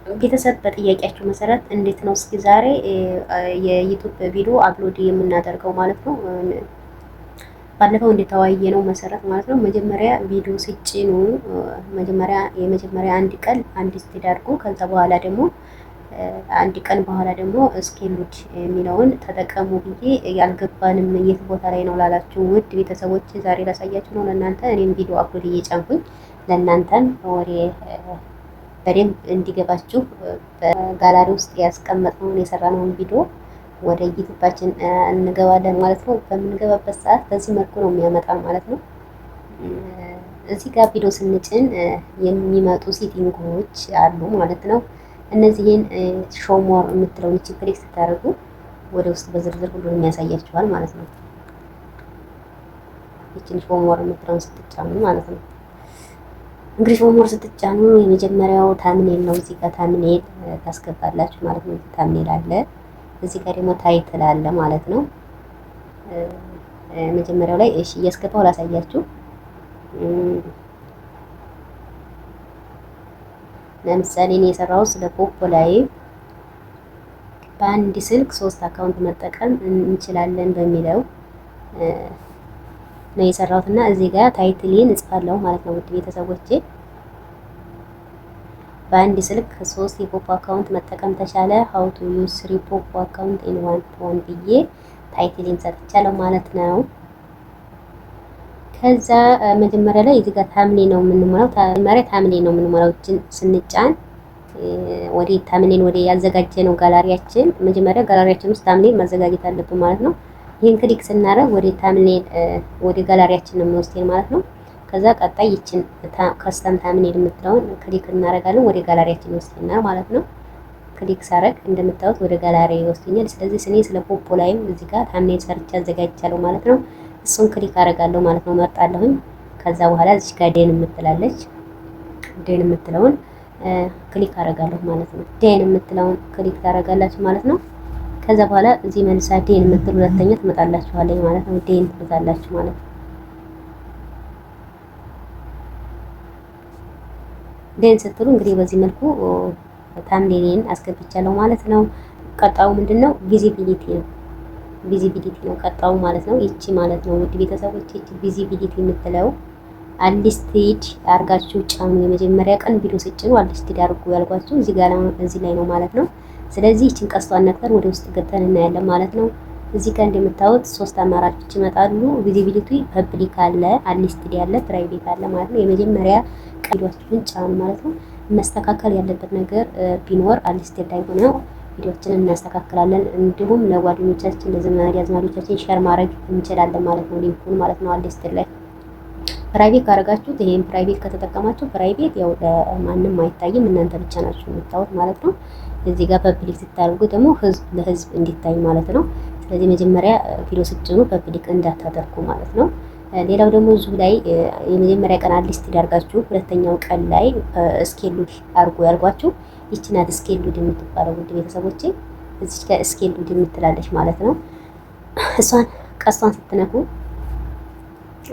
ቤተሰብ በጥያቄያችሁ መሰረት እንዴት ነው እስኪ ዛሬ የዩቱብ ቪዲዮ አፕሎድ የምናደርገው ማለት ነው። ባለፈው እንደተወያየ ነው መሰረት ማለት ነው። መጀመሪያ ቪዲዮ ሲጭኑ የመጀመሪያ አንድ ቀን አንድ ስቴድ አድርጎ ከዛ በኋላ ደግሞ አንድ ቀን በኋላ ደግሞ ስኬሉድ የሚለውን ተጠቀሙ ብዬ ያልገባንም የት ቦታ ላይ ነው ላላችሁ ውድ ቤተሰቦች ዛሬ ላሳያችሁ ነው ለእናንተ። እኔም ቪዲዮ አፕሎድ እየጫንኩኝ ለእናንተም ወሬ በደንብ እንዲገባችሁ በጋላሪ ውስጥ ያስቀመጥነውን የሰራነውን ቪዲዮ ወደ ዩቲዩባችን እንገባለን ማለት ነው። በምንገባበት ሰዓት በዚህ መልኩ ነው የሚያመጣ ማለት ነው። እዚህ ጋር ቪዲዮ ስንጭን የሚመጡ ሴቲንጎች አሉ ማለት ነው። እነዚህን ሾው ሞር የምትለውን እቺ ክሊክ ስታደርጉ ወደ ውስጥ በዝርዝር ሁሉንም ያሳያችኋል ማለት ነው። እቺን ሾው ሞር የምትለውን ስትጫኑ ማለት ነው። እንግዲህ ሾው ሞር ስትጫኑ የመጀመሪያው ታምኔል ነው። እዚህ ጋር ታምኔል ታስገባላችሁ ማለት ነው። ታምኔል አለ። እዚህ ጋር ደግሞ ታይትል አለ ማለት ነው። መጀመሪያው ላይ እሺ እያስገባው ላሳያችሁ። ለምሳሌ እኔ የሰራው ስለ ፖፖ ላይ በአንድ ስልክ 3 አካውንት መጠቀም እንችላለን በሚለው ነው የሰራሁት እና እዚህ ጋር ታይትሌን እጽፋለሁ ማለት ነው። ውድ ቤተሰቦቼ በአንድ ስልክ 3 የፖፖ አካውንት መጠቀም ተቻለ how to use 3 ፖፖ አካውንት in one phone ብዬ ታይትሌን ሰጥቻለሁ ማለት ነው። ከዛ መጀመሪያ ላይ እዚህ ጋር ታምኔል ነው የምንሞላው። ታምኔል ነው የምንሞላው። እችን ስንጫን ወደ ታምኔል ወደ ያዘጋጀነው ጋላሪያችን መጀመሪያ ጋላሪያችን ውስጥ ታምኔል ማዘጋጀት አለብን ማለት ነው። ይሄን ክሊክ ስናደርግ ወደ ታምኔል ወደ ጋላሪያችን ነው የሚወስደን ማለት ነው። ከዛ ቀጣይ ይችን ከስተም ታምኔል የምትለውን ክሊክ እናደርጋለን ወደ ጋላሪያችን ይወስደናል ማለት ነው። ክሊክ ሳረግ እንደምታዩት ወደ ጋላሪ ይወስደኛል። ስለዚህ እኔ ስለ ፖፖ ላይም እዚህ ጋር ታምኔል ሰርቼ አዘጋጅቻለሁ ማለት ነው። እሱን ክሊክ አደርጋለሁ ማለት ነው። መርጣለሁኝ። ከዛ በኋላ እዚህ ጋር ዴን የምትላለች ዴን የምትለውን ክሊክ አደርጋለሁ ማለት ነው። ዴን የምትለውን ክሊክ ታደርጋላችሁ ማለት ነው። ከዛ በኋላ እዚህ መልሳ ዴን የምትል ሁለተኛ ትመጣላችኋለች ማለት ነው። ዴን ትሉታላችሁ ማለት ነው። ዴን ስትሉ እንግዲህ በዚህ መልኩ ታምኔልን አስገብቻለሁ ማለት ነው። ቀጣው ምንድነው? ቪዚቢሊቲ ነው። ቪዚቢሊቲ ነው ቀጣው ማለት ነው። ይቺ ማለት ነው ውድ ቤተሰቦች ይቺ ቪዚቢሊቲ የምትለው አንሊስትድ አርጋችሁ ጫኑ። የመጀመሪያ ቀን ቪዲዮ ስጭኑ አንሊስትድ አርጉ ያልኳችሁ እዚህ ላይ ነው ማለት ነው። ስለዚህ ይቺን ቀስቷን ነክተን ወደ ውስጥ ገብተን እናያለን ማለት ነው። እዚህ ጋር እንደምታዩት 3 አማራጮች ይመጣሉ። ቪዚቢሊቲ ፐብሊክ አለ፣ አንሊስትድ ያለ፣ ፕራይቬት አለ ማለት ነው። የመጀመሪያ ቪዲዮአችሁን ጫኑ ማለት ነው። መስተካከል ያለበት ነገር ቢኖር አንሊስትድ ላይ ሆነው ቪዲዮአችንን እናስተካክላለን። እንዲሁም ለጓደኞቻችን ለዘመድ አዝማዶቻችን ሼር ማድረግ እንችላለን ማለት ነው። ሊንኩን ማለት ነው አንሊስትድ ላይ። ፕራይቬት ካደረጋችሁት ይሄን ፕራይቬት ከተጠቀማችሁ ፕራይቬት ያው ለማንም አይታይም፣ እናንተ ብቻ ናችሁ የምታዩት ማለት ነው። እዚህ ጋር ፐብሊክ ስታደርጉ ደግሞ ለህዝብ እንዲታይ ማለት ነው። ስለዚህ መጀመሪያ ቪዲዮ ስትጭኑ ፐብሊክ እንዳታደርጉ ማለት ነው። ሌላው ደግሞ እዚሁ ላይ የመጀመሪያ ቀን አንሊስትድ አድርጋችሁ ሁለተኛው ቀን ላይ ስኬሉድ አድርጉ ያልኳችሁ ይቺ ናት ስኬሉድ የምትባለው ውድ ቤተሰቦቼ። እዚህ ጋር ስኬሉድ የምትላለች ማለት ነው። እሷን ቀስቷን ስትነኩ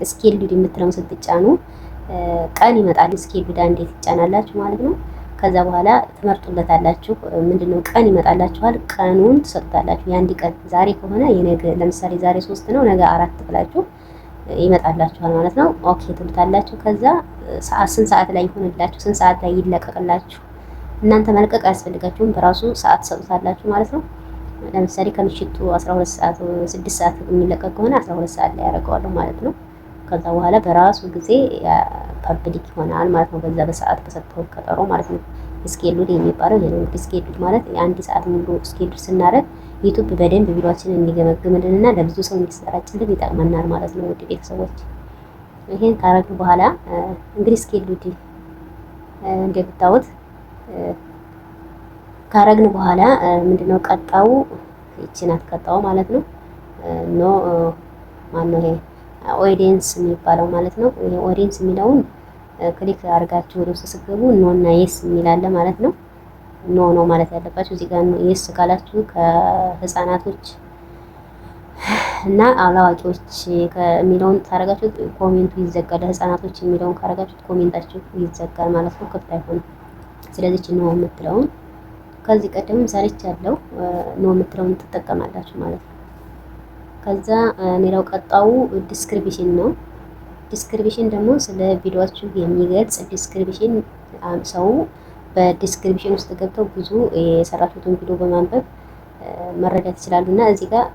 ስኬሉድ የምትለውን ስትጫኑ ቀን ይመጣል። ስኬሉድ አንዴ ትጫናላችሁ ማለት ነው። ከዛ በኋላ ትመርጡለታላችሁ። ምንድነው ቀን ይመጣላችኋል። ቀኑን ትሰጡታላችሁ። የአንድ ቀን ዛሬ ከሆነ የነገ ለምሳሌ ዛሬ 3 ነው ነገ 4 ብላችሁ ይመጣላችኋል ማለት ነው። ኦኬ ትሉታላችሁ። ከዛ ስንት ሰዓት ላይ ይሆንላችሁ፣ ስንት ሰዓት ላይ ይለቀቅላችሁ። እናንተ መልቀቅ አያስፈልጋችሁም፣ በራሱ ሰዓት ትሰጡታላችሁ ማለት ነው። ለምሳሌ ከምሽቱ 12 ሰዓት 6 ሰዓት የሚለቀቅ ከሆነ 12 ሰዓት ላይ ያደርገዋለሁ ማለት ነው። ከዛ በኋላ በራሱ ጊዜ ፐብሊክ ይሆናል ማለት ነው። በዛ በሰዓት በሰጠው ቀጠሮ ማለት ነው። ስኬሉድ የሚባለው ይሄ ነው። እንግዲህ ስኬሉድ ማለት የአንድ ሰዓት ሙሉ ስኬሉድ ስናደርግ ዩቲዩብ በደንብ ቪዲዮአችንን እንዲገመግምልንና ለብዙ ሰው እንዲሰራጭልን ይጠቅመናል ማለት ነው። ውድ ቤተሰቦች ይሄን ካረግን በኋላ እንግዲህ ስኬሉድ እንደምታዩት ካረግን በኋላ ምንድነው ቀጣው? ይቺ ናት ቀጣው ማለት ነው። ኖ ማነው ይሄ ኦዲየንስ የሚባለው ማለት ነው። ይሄ ኦዲየንስ የሚለውን ክሊክ አድርጋችሁ ወደ ውስጥ ስትገቡ ኖ እና የስ የሚላለ ማለት ነው። ኖ ነው ማለት ያለባችሁ እዚህ ጋር የስ ካላችሁ ከህፃናቶች እና አላዋቂዎች የሚለውን ካረጋችሁት ኮሜንቱ ይዘጋል። ህፃናቶች የሚለውን ካረጋችሁት ኮሜንታችሁ ይዘጋል ማለት ነው። ክፍት አይሆንም። ስለዚህ ነው የምትለውን ከዚህ ቀደምም ሰርቻለሁ። ኖ የምትለውን ትጠቀማላችሁ ማለት ነው። ከዛ ሌላው ቀጣው ዲስክሪፕሽን ነው። ዲስክሪፕሽን ደግሞ ስለ ቪዲዮአችሁ የሚገልጽ ዲስክሪፕሽን ሰው በዲስክሪፕሽን ውስጥ ገብተው ብዙ የሰራችሁትን ቪዲዮ በማንበብ መረዳት ይችላሉ። እና እዚህ ጋር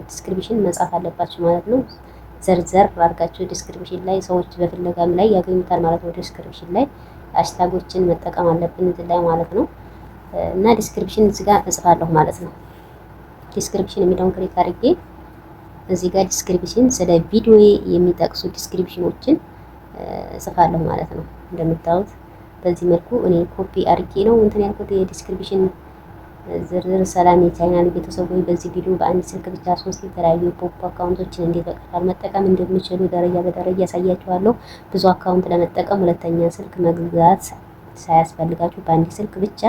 ዲስክሪፕሽን መጻፍ አለባችሁ ማለት ነው። ዘርዘር አድርጋችሁ ዲስክሪፕሽን ላይ ሰዎች በፍለጋም ላይ ያገኙታል ማለት ነው። ዲስክሪፕሽን ላይ ሃሽታጎችን መጠቀም አለብን እዚህ ላይ ማለት ነው። እና ዲስክሪፕሽን እዚህ ጋር እጽፋለሁ ማለት ነው። ዲስክሪፕሽን የሚለውን ክሊክ አድርጌ እዚህ ጋር ዲስክሪፕሽን ስለ ቪዲዮ የሚጠቅሱ ዲስክሪፕሽኖችን እጽፋለሁ ማለት ነው። እንደምታዩት በዚህ መልኩ እኔ ኮፒ አድርጌ ነው እንትን ያልኩት የዲስክሪፕሽን ዝርዝር። ሰላም የቻናል ቤተሰቦች፣ በዚህ ቪዲዮ በአንድ ስልክ ብቻ 3 የተለያዩ ፖፕ አካውንቶችን እንዴት በቀላሉ መጠቀም እንደሚችሉ ደረጃ በደረጃ ያሳያችኋለሁ። ብዙ አካውንት ለመጠቀም ሁለተኛ ስልክ መግዛት ሳያስፈልጋችሁ በአንድ ስልክ ብቻ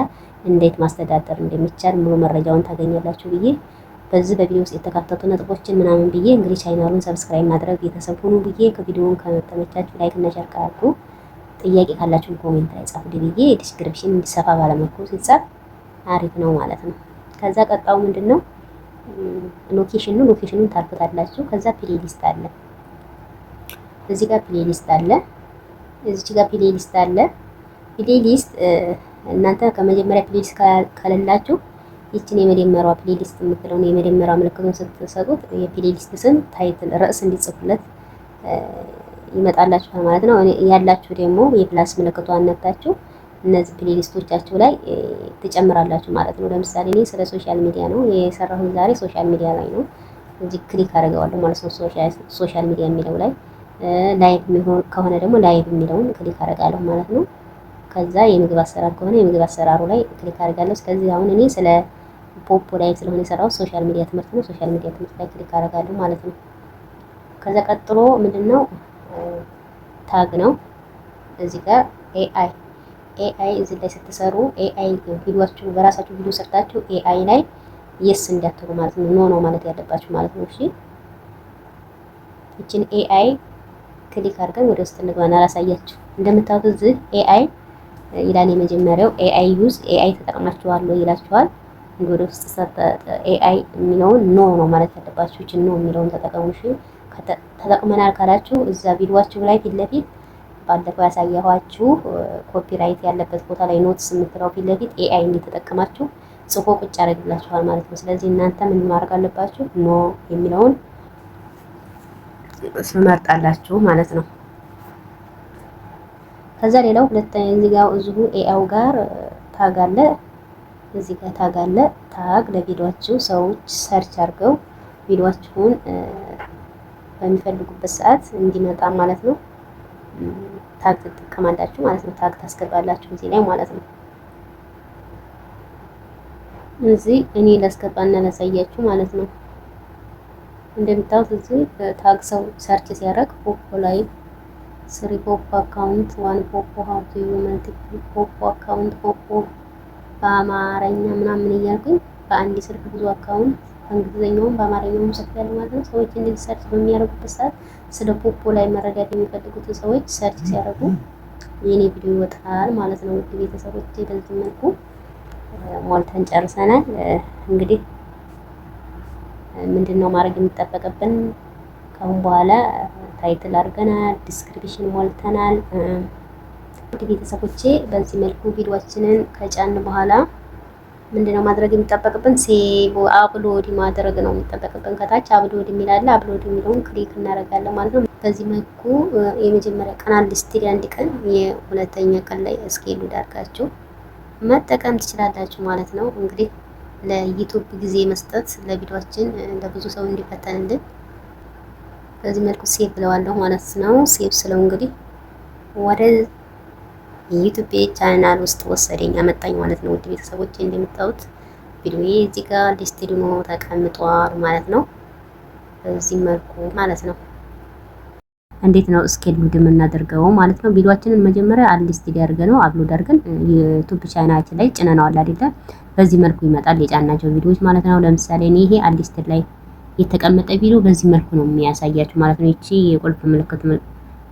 እንዴት ማስተዳደር እንደሚቻል ሙሉ መረጃውን ታገኛላችሁ ብዬ በዚህ በቪዲዮ ውስጥ የተካተቱ ነጥቦችን ምናምን ብዬ እንግዲህ ቻናሉን ሰብስክራይብ ማድረግ ቤተሰብ ሁኑ ብዬ ከቪዲዮውን ከተመቻችሁ ላይክ እና ሼር ካደረጉ ጥያቄ ካላችሁ ኮሜንት ላይ ጻፉልኝ ብዬ ዲስክሪፕሽን እንዲሰፋ ባለመልኩ ሲጻፍ አሪፍ ነው ማለት ነው። ከዛ ቀጣው ምንድነው ሎኬሽን ነው። ሎኬሽኑን ታልፉታላችሁ። ከዛ ፕሌሊስት አለ። እዚህ ጋር ፕሌሊስት አለ። እዚህ ጋር ፕሌሊስት አለ። ፕሌሊስት እናንተ ከመጀመሪያ ፕሌሊስት ከሌላችሁ ይችን የመጀመሪያዋ ፕሌሊስት የምትለውን የመጀመሪያው ምልክቱን ስትሰጡት የፕሌሊስት ስም ታይትል ርዕስ እንዲጽፉለት ይመጣላችኋል ማለት ነው። ያላችሁ ደግሞ የፕላስ ምልክቷን ነክታችሁ እነዚህ ፕሌሊስቶቻችሁ ላይ ትጨምራላችሁ ማለት ነው። ለምሳሌ እኔ ስለ ሶሻል ሚዲያ ነው የሰራሁት ዛሬ ሶሻል ሚዲያ ላይ ነው። እዚህ ክሊክ አደርገዋለሁ ማለት ነው። ሶሻል ሚዲያ የሚለው ላይ ላይቭ ከሆነ ደግሞ ላይቭ የሚለውን ክሊክ አደርጋለሁ ማለት ነው። ከዛ የምግብ አሰራር ከሆነ የምግብ አሰራሩ ላይ ክሊክ አደርጋለሁ። ስለዚህ አሁን እኔ ስለ ፖፖ ላይ ስለሆነ የሰራሁት ሶሻል ሚዲያ ትምህርት ነው። ሶሻል ሚዲያ ትምህርት ላይ ክሊክ አደርጋለሁ ማለት ነው። ከዛ ቀጥሎ ምንድነው ታግ ነው። እዚህ ጋር ኤአይ እዚህ ላይ ስትሰሩ ኤአይ ቪዲዮአችሁ በራሳችሁ ቪዲዮ ሰርታችሁ ኤአይ ላይ የስ እንዳትሉ ማለት ነው። ኖ ማለት ያለባችሁ ማለት ነው። እሺ እቺን ኤአይ ክሊክ አድርገን ወደ ውስጥ እንግባና አላሳያችሁ። እንደምታዩት እዚህ ኤአይ ይላል የመጀመሪያው ኤአይ ዩዝ ኤአይ ተጠቅማችኋል ይላችኋል። ወደ ውስጥ ኤአይ የሚለውን ኖ ማለት ያለባችሁ። እቺን ኖ የሚለውን ተጠቀሙ። እሺ ተጠቅመናል ካላችሁ እዛ ቪዲዮአችሁ ላይ ፊት ለፊት ባለፈው ያሳያኋችሁ ኮፒራይት ያለበት ቦታ ላይ ኖትስ የምትለው ፊት ለፊት ኤአይ እንዲተጠቀማችሁ ጽፎ ቁጭ ያደርግላችኋል ማለት ነው። ስለዚህ እናንተ ምን ማድረግ አለባችሁ? ኖ የሚለውን ትመርጣላችሁ ማለት ነው። ከዛ ሌላው ሁለተኛ እዚህ ጋር እዚሁ ኤአው ጋር ታግ አለ። እዚህ ጋር ታግ አለ። ታግ ለቪዲዮአችሁ ሰዎች ሰርች አድርገው ቪዲዮአችሁን በሚፈልጉበት ሰዓት እንዲመጣ ማለት ነው። ታግ ትጠቀማላችሁ ማለት ነው። ታግ ታስገባላችሁ እዚህ ላይ ማለት ነው። እዚህ እኔ ላስገባና ላሳያችሁ ማለት ነው። እንደምታዩት እዚህ ታግ ሰው ሰርች ሲያደርግ ፖፖ ላይ 3 ፖፖ አካውንት 1 ፖፖ ሀብቱ መልቲፕል ፖፖ አካውንት ፖፖ በአማርኛ ምናምን እያልኩኝ በአንድ ስልክ ብዙ አካውንት በእንግሊዝኛውም በአማርኛውም ጽፌያለሁ ማለት ነው። ሰዎች እንደዚህ ሰርች በሚያደርጉበት ሰዓት ስለ ፖፖ ላይ መረዳት የሚፈልጉትን ሰዎች ሰርች ሲያደርጉ የኔ ቪዲዮ ይወጣል ማለት ነው። ውድ ቤተሰቦች በዚህ መልኩ ሞልተን ጨርሰናል። እንግዲህ ምንድነው ማድረግ የሚጠበቅብን? ካሁን በኋላ ታይትል አድርገናል፣ ዲስክሪፕሽን ሞልተናል። ውድ ቤተሰቦቼ በዚህ መልኩ ቪዲዮአችንን ከጫን በኋላ ምንድነው ማድረግ የሚጠበቅብን? ሴቭ አፕሎድ ማድረግ ነው የሚጠበቅብን። ከታች አፕሎድ የሚላል አፕሎድ የሚለውን ክሊክ እናደርጋለን ማለት ነው። በዚህ መልኩ የመጀመሪያ ቀን አንድ ስቲል አንድ ቀን የሁለተኛ ቀን ላይ እስኬሉ ዳርጋችሁ መጠቀም ትችላላችሁ ማለት ነው። እንግዲህ ለዩቲዩብ ጊዜ መስጠት ለቪዲዮአችን ለብዙ ሰው እንዲፈተንልን በዚህ መልኩ ሴቭ ብለዋለሁ ማለት ነው። ሴቭ ስለው እንግዲህ ወደ የዩቲዩብ ቻናል ውስጥ ወሰደኝ አመጣኝ ማለት ነው። ውድ ቤተሰቦቼ እንደምታዩት ቪዲዮዬ እዚህ ጋር ሊስትድ ሆኖ ተቀምጧል ማለት ነው። በዚህ መልኩ ማለት ነው። እንዴት ነው ስኬጁል የምናደርገው ማለት ነው? ቪዲዮአችንን መጀመሪያ አንሊስትድ አድርገነው አፕሎድ አድርገን ዩቲዩብ ቻናላችን ላይ ጭነናል አይደል? በዚህ መልኩ ይመጣል የጫናቸው ቪዲዮዎች ማለት ነው። ለምሳሌ እኔ ይሄ አንሊስትድ ላይ የተቀመጠ ቪዲዮ በዚህ መልኩ ነው የሚያሳያችሁ ማለት ነው። እቺ የቁልፍ ምልክት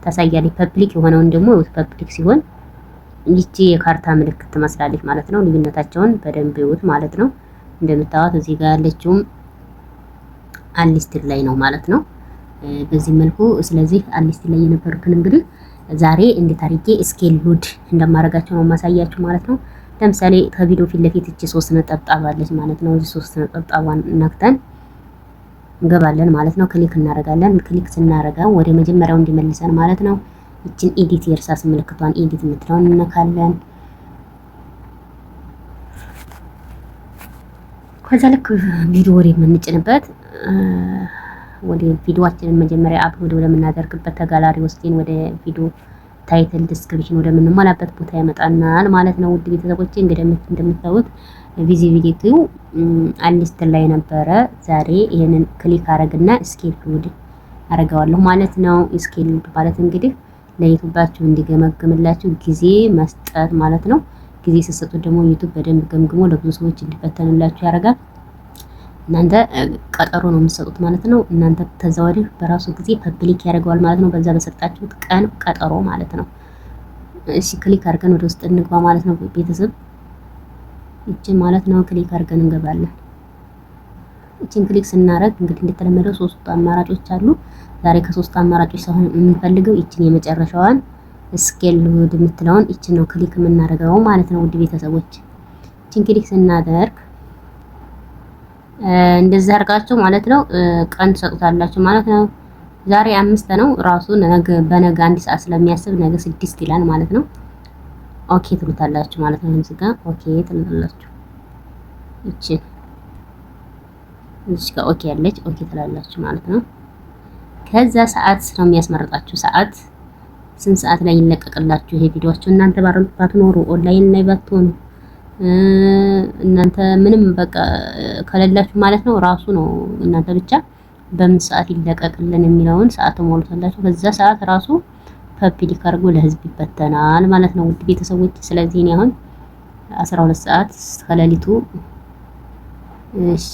ታሳያለች። ፐብሊክ የሆነውን ደግሞ ፐብሊክ ሲሆን ይቺ የካርታ ምልክት ትመስላለች ማለት ነው። ልዩነታቸውን በደንብ ይዩት ማለት ነው። እንደምታዩት እዚህ ጋር ያለችውም አንሊስትድ ላይ ነው ማለት ነው። በዚህ መልኩ ስለዚህ አንሊስትድ ላይ የነበሩትን እንግዲህ ዛሬ እንዴት አድርጌ ስኬል ሎድ እንደማደርጋቸው ነው ማሳያችሁ ማለት ነው። ለምሳሌ ከቪዲዮ ፊት ለፊት እቺ 3 ነጠብጣብ አለች ማለት ነው። እዚህ 3 ነጠብጣቧን ነክተን እንገባለን ማለት ነው። ክሊክ እናደርጋለን። ክሊክ ስናደርገው ወደ መጀመሪያው እንዲመልሰን ማለት ነው። እቺን ኤዲት የእርሳስ ምልክቷን ኤዲት የምትለውን እንነካለን። ከዛ ልክ ቪዲዮ ወደ የምንጭንበት ወደ ቪዲዮአችንን መጀመሪያ አፕሎድ ወደምናደርግበት ተጋላሪ ወስደን ወደ ቪዲዮ ታይትል ዲስክሪፕሽን ወደምንሞላበት ቦታ ያመጣናል ማለት ነው። ውድ ቤተሰቦቼ እንግዲህ እንደምታዩት ቪዚቢሊቲው አንሊስትድ ላይ ነበረ። ዛሬ ይሄንን ክሊክ አረግና ስኬል ሎድ አረጋዋለሁ ማለት ነው። ስኬል ሎድ ማለት እንግዲህ ለዩቲዩባችሁ እንዲገመግምላችሁ ጊዜ መስጠት ማለት ነው። ጊዜ ስትሰጡት ደግሞ ዩቲዩብ በደንብ ገምግሞ ለብዙ ሰዎች እንዲፈተንላችሁ ያደርጋል። እናንተ ቀጠሮ ነው የምትሰጡት ማለት ነው። እናንተ ተዛወዲህ በራሱ ጊዜ ፐብሊክ ያደርገዋል ማለት ነው። በዛ በሰጣችሁት ቀን ቀጠሮ ማለት ነው። እሺ ክሊክ አድርገን ወደ ውስጥ እንግባ ማለት ነው ቤተሰብ። እቺን ማለት ነው ክሊክ አድርገን እንገባለን። እቺን ክሊክ ስናደርግ እንግዲህ እንደተለመደው 3 አማራጮች አሉ። ዛሬ ከ3 አማራጮች ሳይሆን የምንፈልገው እቺን የመጨረሻዋን ስኬል ሎድ የምትለውን እቺን ነው ክሊክ የምናደርገው ማለት ነው። ውድ ቤተሰቦች እቺን ክሊክ ስናደርግ እንደዛ አድርጋችሁ ማለት ነው ቀን ትሰጡታላችሁ ማለት ነው። ዛሬ 5 ነው ራሱ ነገ በነገ 1 ሰዓት ስለሚያስብ ነገ 6 ይላል ማለት ነው። ኦኬ ትሉታላችሁ ማለት ነው። እዚህ ጋር ኦኬ ትሉታላችሁ። እዚህ ጋር ኦኬ ያለች ኦኬ ትላላችሁ ማለት ነው። ከዛ ሰዓት ነው የሚያስመርጣችሁ። ሰዓት ስንት ሰዓት ላይ ይለቀቅላችሁ ይሄ ቪዲዮአችሁ። እናንተ ባትኖሩ ኦንላይን ላይ ባትሆኑ እናንተ ምንም በቃ ከሌላችሁ ማለት ነው ራሱ ነው እናንተ ብቻ በምን ሰዓት ይለቀቅልን የሚለውን ሰዓት ሞልታላችሁ። በዛ ሰዓት ራሱ ፐብሊክ አድርጎ ለህዝብ ይበተናል ማለት ነው። ውድ ቤተሰቦች ስለዚህ እኔ አሁን 12 ሰዓት ከሌሊቱ እሺ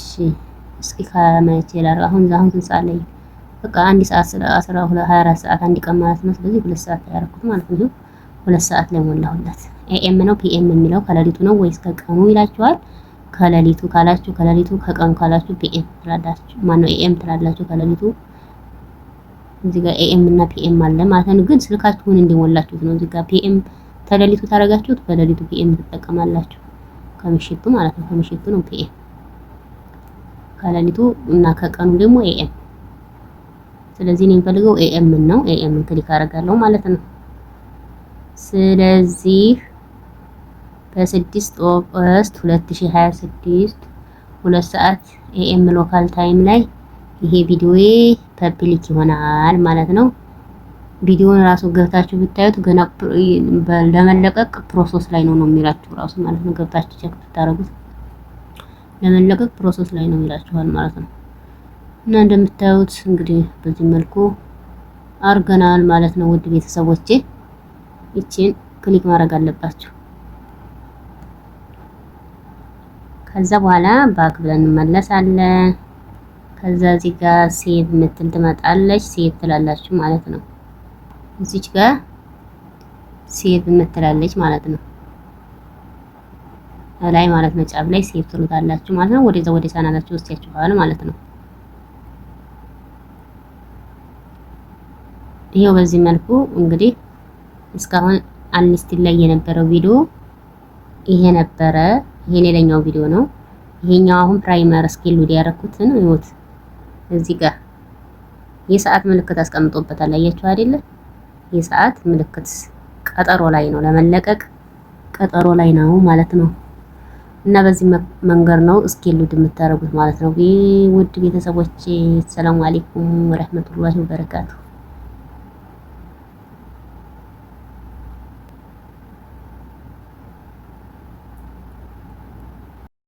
እስኪ ከመቼ ላር አሁን ስንት ሰዓት ላይ በቃ 1 ሰዓት 24 ሰዓት አንድ ቀን ማለት ነው። ስለዚህ 2 ሰዓት ያደረኩት ማለት ነው። 2 ሰዓት ላይ ሞላሁለት። ኤኤም ነው ፒኤም የሚለው ከሌሊቱ ነው ወይስ ከቀኑ ይላችኋል። ከሌሊቱ ካላችሁ ከሌሊቱ፣ ከቀኑ ካላችሁ ፒኤም ትላላችሁ። ማነው ኤኤም ትላላችሁ ከሌሊቱ። እዚህ ጋር ኤኤም እና ፒኤም አለ ማለት ነው። ግን ስልካችሁን እንዲሞላችሁት ነው። እዚህ ጋር ፒኤም ከሌሊቱ ታረጋችሁት በሌሊቱ ፒኤም ትጠቀማላችሁ። ከምሽቱ ማለት ነው። ከምሽቱ ነው ፒኤም፣ ከሌሊቱ እና ከቀኑ ደግሞ ኤኤም። ስለዚህ እኔ የምፈልገው ኤኤም ነው። ኤኤም ክሊክ አደርጋለሁ ማለት ነው። ስለዚህ በ6 ኦገስት 2026 2 ሰዓት ኤኤም ሎካል ታይም ላይ ይሄ ቪዲዮዬ ፐብሊክ ይሆናል ማለት ነው። ቪዲዮውን ራሱ ገብታችሁ ብታዩት ገና ለመለቀቅ ፕሮሰስ ላይ ነው የሚላችሁ ራሱ ማለት ነው። ገብታችሁ ቼክ ብታረጉት ለመለቀቅ ፕሮሰስ ላይ ነው ይላችኋል ማለት ነው። እና እንደምታዩት እንግዲህ በዚህ መልኩ አርገናል ማለት ነው። ውድ ቤተሰቦቼ እቺን ክሊክ ማድረግ አለባችሁ። ከዛ በኋላ ባክ ብለን እንመለሳለን። ከዛ እዚህ ጋር ሴቭ ምትል ትመጣለች። ሴቭ ትላላችሁ ማለት ነው። እዚች ጋር ሴቭ ምትላለች ማለት ነው ላይ ማለት ነው። ጫፍ ላይ ሴቭ ትሉታላችሁ ማለት ነው። ወደዛ ወደ ቻናላችሁ ወስዳችኋል ማለት ነው። ይሄው በዚህ መልኩ እንግዲህ እስካሁን አንሊስትድ ላይ የነበረው ቪዲዮ ይሄ ነበረ። ይሄ ሌላኛው ቪዲዮ ነው። ይሄኛው አሁን ፕራይመር ስኬል ሎድ ያደረኩትን እዩት። እዚህ ጋር የሰዓት ምልክት አስቀምጦበታል። አያችሁ አይደለ? የሰዓት ምልክት ቀጠሮ ላይ ነው፣ ለመለቀቅ ቀጠሮ ላይ ነው ማለት ነው። እና በዚህ መንገድ ነው ስኬል ሎድ የምታደርጉት ማለት ነው። ውድ ቤተሰቦቼ ሰላም አለይኩም ወራህመቱላሂ ወበረካቱ።